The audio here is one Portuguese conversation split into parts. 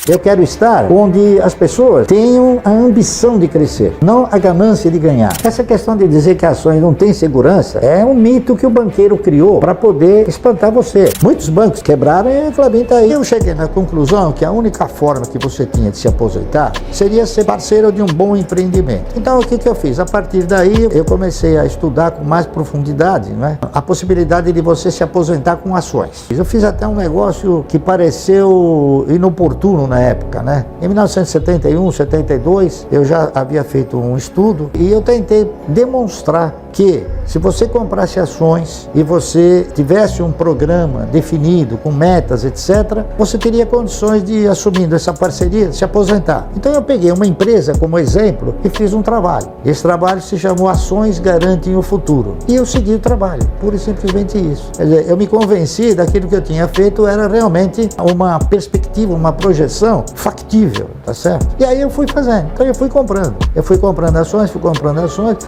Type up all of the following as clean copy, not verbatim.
Eu quero estar onde as pessoas tenham a ambição de crescer, não a ganância de ganhar. Essa questão de dizer que ações não têm segurança é um mito que o banqueiro criou para poder espantar você. Muitos bancos quebraram e Klabin está aí. Eu cheguei na conclusão que a única forma que você tinha de se aposentar seria ser parceiro de um bom empreendimento. Então o que eu fiz? A partir daí eu comecei a estudar com mais profundidade, né, a possibilidade de você se aposentar com ações. Eu fiz até um negócio que pareceu inoportuno na época, né? Em 1971, 72, eu já havia feito um estudo e eu tentei demonstrar que se você comprasse ações e você tivesse um programa definido com metas, etc., você teria condições de, assumindo essa parceria, se aposentar. Então eu peguei uma empresa como exemplo e fiz um trabalho. Esse trabalho se chamou Ações Garantem o Futuro. E eu segui o trabalho, pura e simplesmente isso. Quer dizer, eu me convenci daquilo que eu tinha feito era realmente uma perspectiva, uma projeção factível, tá certo? E aí eu fui fazendo. Então eu fui comprando. Eu fui comprando ações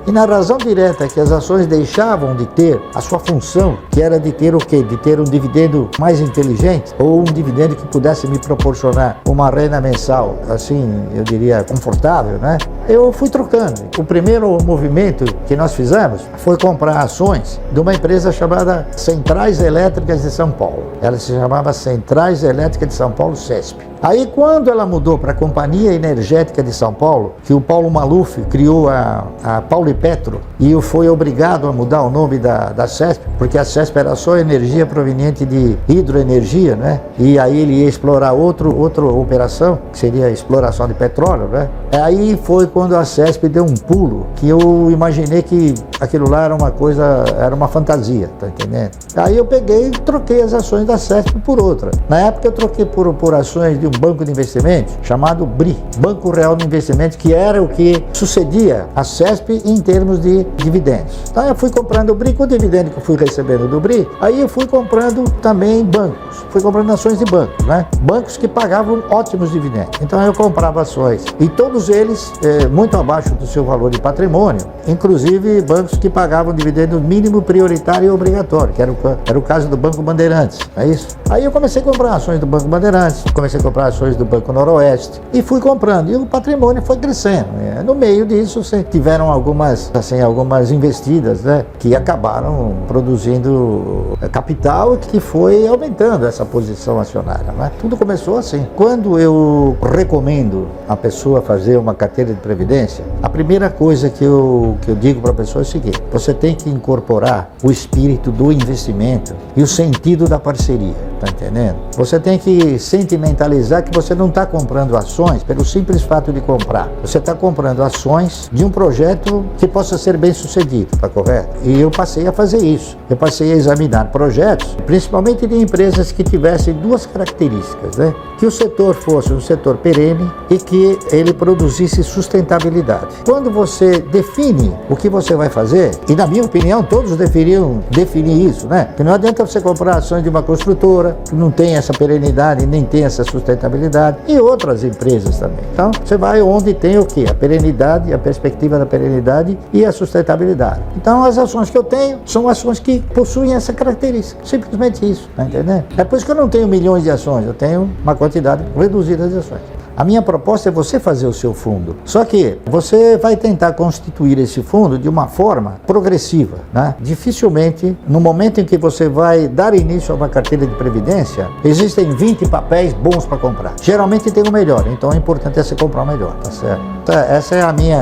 e na razão direta que as ações deixavam de ter a sua função, que era de ter o quê? De ter um dividendo mais inteligente ou um dividendo que pudesse me proporcionar uma renda mensal, assim, eu diria, confortável, né? Eu fui trocando. O primeiro movimento que nós fizemos foi comprar ações de uma empresa chamada Centrais Elétricas de São Paulo. Ela se chamava Centrais Elétricas de São Paulo, CESP. Aí quando ela mudou para a Companhia Energética de São Paulo, que o Paulo Maluf criou a Paulipetro e foi obrigado a mudar o nome da CESP, porque a CESP era só energia proveniente de hidroenergia, né? E aí ele ia explorar outra operação, que seria a exploração de petróleo, né? Aí foi quando a CESP deu um pulo, que eu imaginei que aquilo lá era uma coisa, era uma fantasia, tá entendendo? Aí eu peguei e troquei as ações da CESP por outra. Na época eu troquei por ações de um banco de investimentos chamado BRI, Banco Real de Investimentos, que era o que sucedia a CESP em termos de dividendos. Então eu fui comprando o BRI com o dividendo que eu fui recebendo do BRI, aí eu fui comprando também bancos, fui comprando ações de bancos, né? Bancos que pagavam ótimos dividendos. Então eu comprava ações e todos eles muito abaixo do seu valor de patrimônio, inclusive bancos que pagavam dividendo mínimo, prioritário e obrigatório, que era o caso do Banco Bandeirantes, é isso? Aí eu comecei a comprar ações do Banco Bandeirantes, comecei a comprar ações do Banco Noroeste e fui comprando e o patrimônio foi crescendo. No meio disso tiveram algumas investidas, né, que acabaram produzindo capital que foi aumentando essa posição acionária, né? Tudo começou assim. Quando eu recomendo a pessoa fazer uma carteira de previdência, a primeira coisa que eu digo para a pessoa é o seguinte: você tem que incorporar o espírito do investimento e o sentido da parceria, tá entendendo? Você tem que sentimentalizar que você não está comprando ações pelo simples fato de comprar. Você está comprando ações de um projeto que possa ser bem sucedido, tá correto? E eu passei a fazer isso. Eu passei a examinar projetos, principalmente de empresas que tivessem duas características, né? Que o setor fosse um setor perene e que ele produzisse sustentabilidade. Quando você define o que você vai fazer, e na minha opinião todos deveriam definir isso, né? Porque não adianta você comprar ações de uma construtora que não tem essa perenidade, nem tem essa sustentabilidade, e outras empresas também. Então, você vai onde tem o quê? A perenidade, a perspectiva da perenidade e a sustentabilidade. Então, as ações que eu tenho são ações que possuem essa característica. Simplesmente isso, tá entendendo? É por isso que eu não tenho milhões de ações, eu tenho uma quantidade reduzida de ações. A minha proposta é você fazer o seu fundo. Só que você vai tentar constituir esse fundo de uma forma progressiva, né? Dificilmente, no momento em que você vai dar início a uma carteira de previdência, existem 20 papéis bons para comprar. Geralmente tem o melhor, então o importante é você comprar o melhor, tá certo? Então,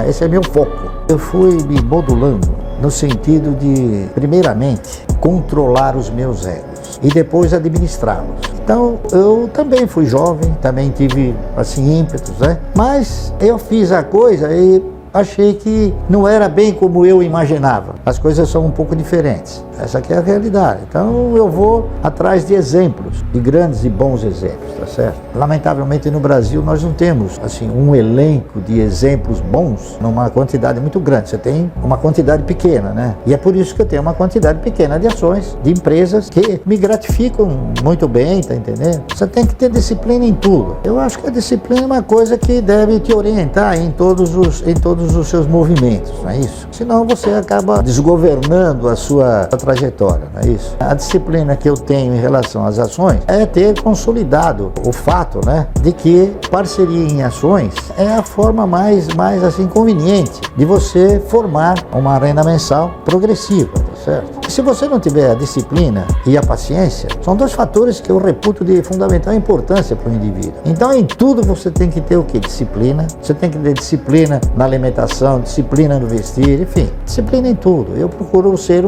esse é meu foco. Eu fui me modulando no sentido de, primeiramente, controlar os meus egos e depois administrá-los. Então, eu também fui jovem, também tive, assim, ímpetos, né? Mas eu fiz a coisa e achei que não era bem como eu imaginava. As coisas são um pouco diferentes. Essa aqui é a realidade. Então eu vou atrás de exemplos, de grandes e bons exemplos, tá certo? Lamentavelmente no Brasil nós não temos, assim, um elenco de exemplos bons numa quantidade muito grande. Você tem uma quantidade pequena, né? E é por isso que eu tenho uma quantidade pequena de ações, de empresas que me gratificam muito bem, tá entendendo? Você tem que ter disciplina em tudo. Eu acho que a disciplina é uma coisa que deve te orientar em todos os todos os seus movimentos, não é isso? Senão você acaba desgovernando a sua trajetória, não é isso? A disciplina que eu tenho em relação às ações é ter consolidado o fato, né, de que parceria em ações é a forma mais assim conveniente de você formar uma renda mensal progressiva, tá certo? E se você não tiver a disciplina e a paciência, são dois fatores que eu reputo de fundamental importância para o indivíduo. Então, em tudo você tem que ter o quê? Disciplina. Você tem que ter disciplina na alimentação, disciplina no vestir, enfim, disciplina em tudo. Eu procuro ser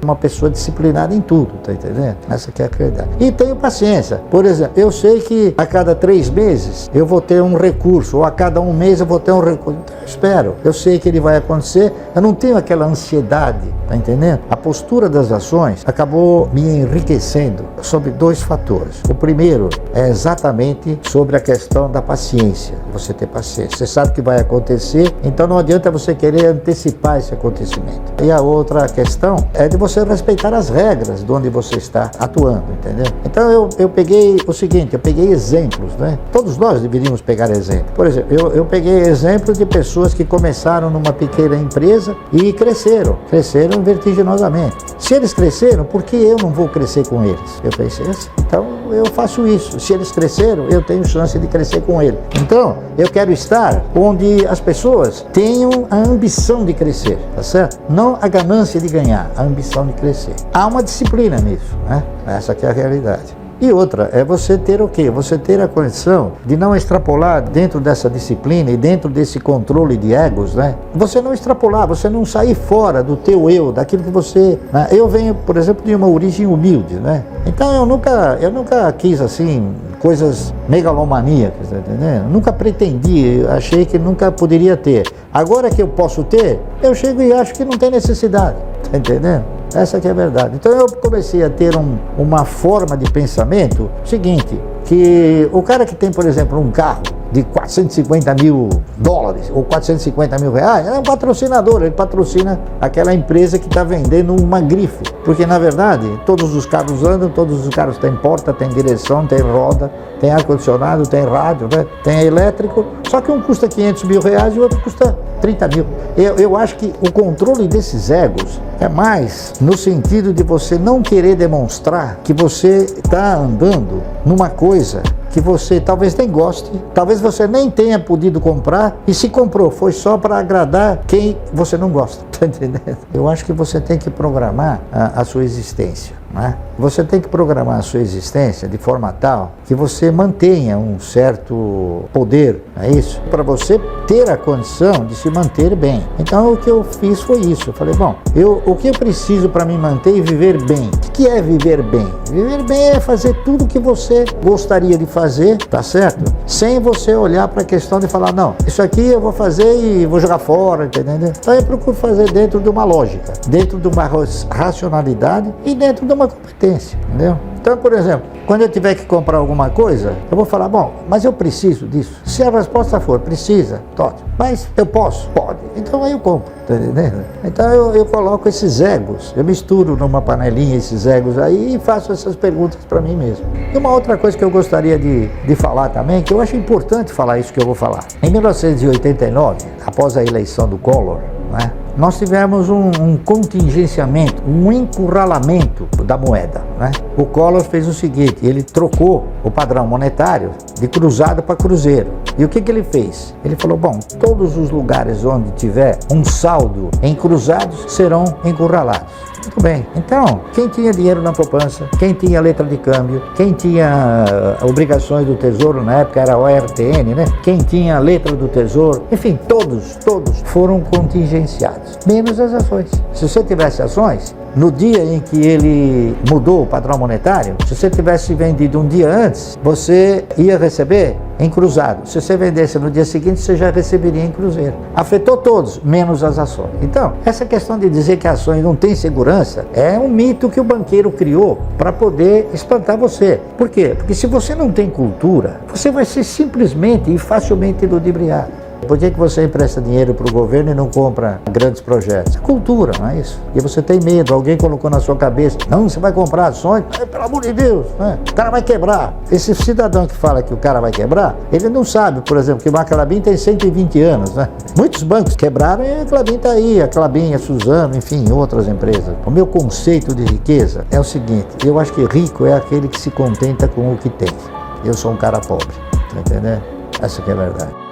uma pessoa disciplinada em tudo, tá entendendo? Essa que é a realidade. E tenho paciência. Por exemplo, eu sei que a cada 3 meses eu vou ter um recurso, ou a cada 1 mês eu vou ter um recurso. Então, eu espero. Eu sei que ele vai acontecer. Eu não tenho aquela ansiedade, tá entendendo? A postura das ações acabou me enriquecendo sobre 2 fatores. O primeiro é exatamente sobre a questão da paciência. Você ter paciência. Você sabe que vai acontecer, então não adianta você querer antecipar esse acontecimento. E a outra questão é de você respeitar as regras de onde você está atuando, entendeu? Então eu peguei o seguinte, eu peguei exemplos, né? Todos nós deveríamos pegar exemplo. Por exemplo, eu peguei exemplo de pessoas que começaram numa pequena empresa e cresceram vertiginosamente. Se eles cresceram, por que eu não vou crescer com eles? Eu pensei assim, então eu faço isso. Se eles cresceram, eu tenho chance de crescer com eles. Então, eu quero estar onde as pessoas tenham a ambição de crescer, tá certo? Não a ganância de ganhar, a ambição de crescer. Há uma disciplina nisso, né? Essa que é a realidade. E outra, é você ter o quê? Você ter a condição de não extrapolar dentro dessa disciplina e dentro desse controle de egos, né? Você não extrapolar, você não sair fora do teu eu, daquilo que você... Né? Eu venho, por exemplo, de uma origem humilde, né? Então eu nunca quis, assim, coisas megalomaníacas, tá entendendo? Nunca pretendi, achei que nunca poderia ter. Agora que eu posso ter, eu chego e acho que não tem necessidade, tá entendendo? Essa que é a verdade. Então eu comecei a ter uma forma de pensamento seguinte, que o cara que tem, por exemplo, um carro de 450 mil dólares ou 450 mil reais, é um patrocinador, ele patrocina aquela empresa que está vendendo uma grife. Porque, na verdade, todos os carros andam, todos os carros têm porta, tem direção, tem roda, tem ar-condicionado, tem rádio, né? Tem elétrico, só que um custa 500 mil reais e o outro custa 30 mil. Eu acho que o controle desses egos é mais no sentido de você não querer demonstrar que você está andando numa coisa que você talvez nem goste, talvez você nem tenha podido comprar, e se comprou, foi só para agradar quem você não gosta, tá entendendo? Eu acho que você tem que programar a sua existência, né? Você tem que programar a sua existência de forma tal que você mantenha um certo poder, não é isso? Para você ter a condição de se manter bem. Então o que eu fiz foi isso, eu falei, bom, o que eu preciso para me manter e viver bem? O que é viver bem? Viver bem é fazer tudo o que você gostaria de fazer, tá certo? Sem você olhar para a questão de falar, não, isso aqui eu vou fazer e vou jogar fora, entendeu? Então eu procuro fazer dentro de uma lógica, dentro de uma racionalidade e dentro de uma competência, entendeu? Então, por exemplo, quando eu tiver que comprar alguma coisa, eu vou falar, bom, mas eu preciso disso. Se a resposta for, precisa, ótimo. Mas eu posso? Pode. Então aí eu compro, tá entendendo? Então eu coloco esses egos, eu misturo numa panelinha esses egos aí e faço essas perguntas para mim mesmo. E uma outra coisa que eu gostaria de falar também, que eu acho importante falar isso que eu vou falar. Em 1989, após a eleição do Collor, né, nós tivemos um contingenciamento, um encurralamento da moeda, né? O Collor fez o seguinte, ele trocou o padrão monetário de cruzado para cruzeiro. E o que ele fez? Ele falou, bom, todos os lugares onde tiver um saldo em cruzados serão encurralados. Muito bem. Então, quem tinha dinheiro na poupança, quem tinha letra de câmbio, quem tinha obrigações do Tesouro, na época era o ORTN, né? Quem tinha letra do Tesouro, enfim, todos foram contingenciados, menos as ações. Se você tivesse ações, no dia em que ele mudou o padrão monetário, se você tivesse vendido um dia antes, você ia receber em cruzado. Se você vendesse no dia seguinte, você já receberia em cruzeiro. Afetou todos, menos as ações. Então, essa questão de dizer que ações não têm segurança é um mito que o banqueiro criou para poder espantar você. Por quê? Porque se você não tem cultura, você vai ser simplesmente e facilmente ludibriado. Por que você empresta dinheiro para o governo e não compra grandes projetos? É cultura, não é isso? E você tem medo, alguém colocou na sua cabeça, não, você vai comprar ações, pelo amor de Deus, né? O cara vai quebrar. Esse cidadão que fala que o cara vai quebrar, ele não sabe, por exemplo, que o Clabin tem 120 anos, né? Muitos bancos quebraram e a Clabin está aí, a Clabin, a Suzano, enfim, outras empresas. O meu conceito de riqueza é o seguinte, eu acho que rico é aquele que se contenta com o que tem. Eu sou um cara pobre, tá entendendo? Essa que é a verdade.